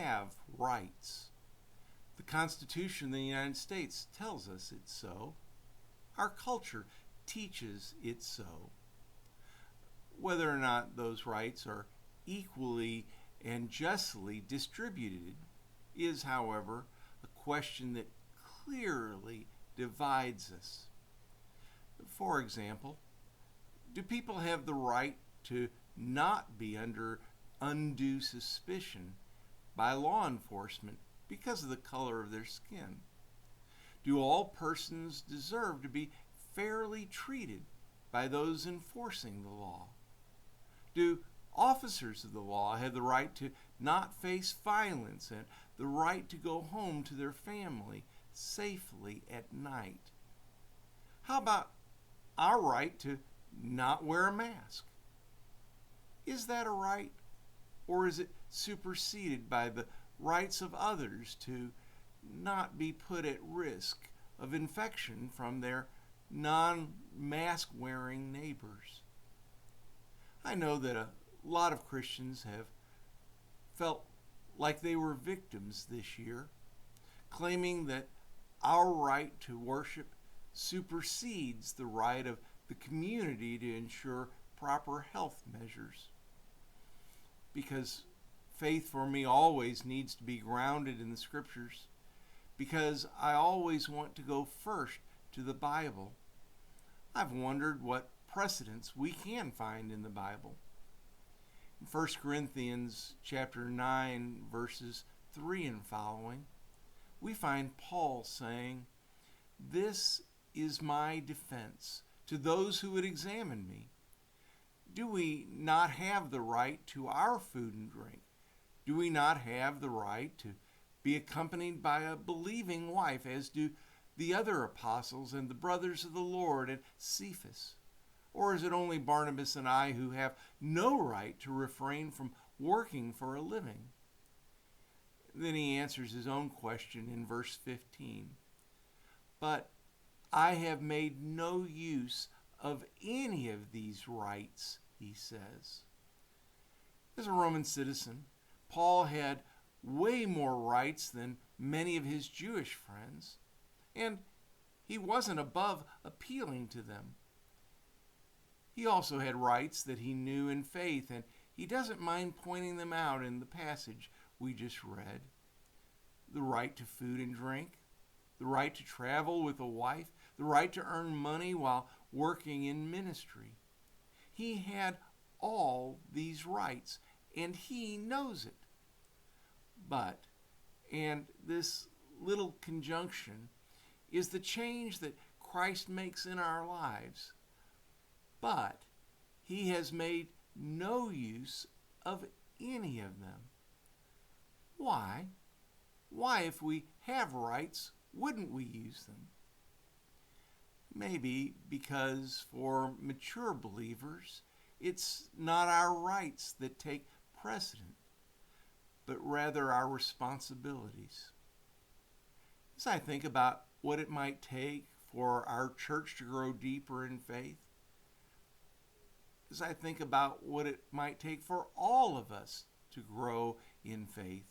have rights. The Constitution of the United States tells us it's so. Our culture teaches it so. Whether or not those rights are equally and justly distributed is, however, a question that clearly divides us. For example, do people have the right to not be under undue suspicion by law enforcement because of the color of their skin? Do all persons deserve to be fairly treated by those enforcing the law? Do officers of the law have the right to not face violence and the right to go home to their family safely at night? How about our right to not wear a mask? Is that a right, or is it superseded by the rights of others to not be put at risk of infection from their non-mask wearing neighbors? I know that a lot of Christians have felt like they were victims this year, claiming that our right to worship supersedes the right of the community to ensure proper health measures. Because faith for me always needs to be grounded in the scriptures, because I always want to go first to the Bible, I've wondered what precedents we can find in the Bible. In 1 Corinthians chapter 9, verses 3 and following, we find Paul saying, "This is my defense to those who would examine me. Do we not have the right to our food and drink? Do we not have the right to be accompanied by a believing wife, as do the other apostles and the brothers of the Lord at Cephas? Or is it only Barnabas and I who have no right to refrain from working for a living?" Then he answers his own question in verse 15. "But I have made no use of any of these rights," he says. As a Roman citizen, Paul had way more rights than many of his Jewish friends, and he wasn't above appealing to them. He also had rights that he knew in faith, and he doesn't mind pointing them out in the passage we just read. The right to food and drink, the right to travel with a wife, the right to earn money while working in ministry. He had all these rights, and he knows it. But, and this little conjunction is the change that Christ makes in our lives, but he has made no use of any of them. Why? Why, if we have rights, wouldn't we use them? Maybe because for mature believers, it's not our rights that take precedent, but rather our responsibilities. As I think about what it might take for our church to grow deeper in faith, as I think about what it might take for all of us to grow in faith,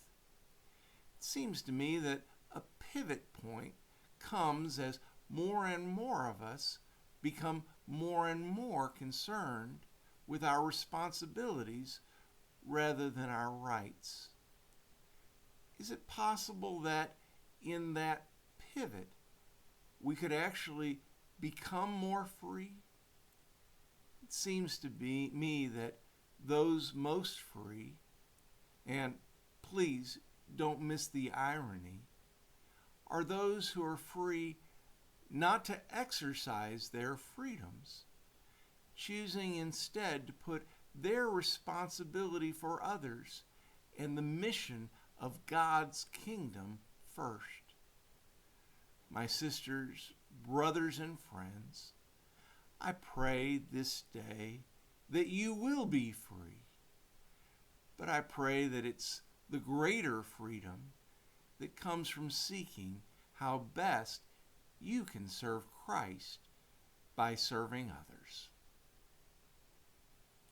it seems to me that a pivot point comes as more and more of us become more and more concerned with our responsibilities rather than our rights. Is it possible that in that pivot we could actually become more free? It seems to me that those most free, and please don't miss the irony, are those who are free not to exercise their freedoms, choosing instead to put their responsibility for others and the mission of God's kingdom first. My sisters, brothers, and friends, I pray this day that you will be free, but I pray that it's the greater freedom that comes from seeking how best you can serve Christ by serving others.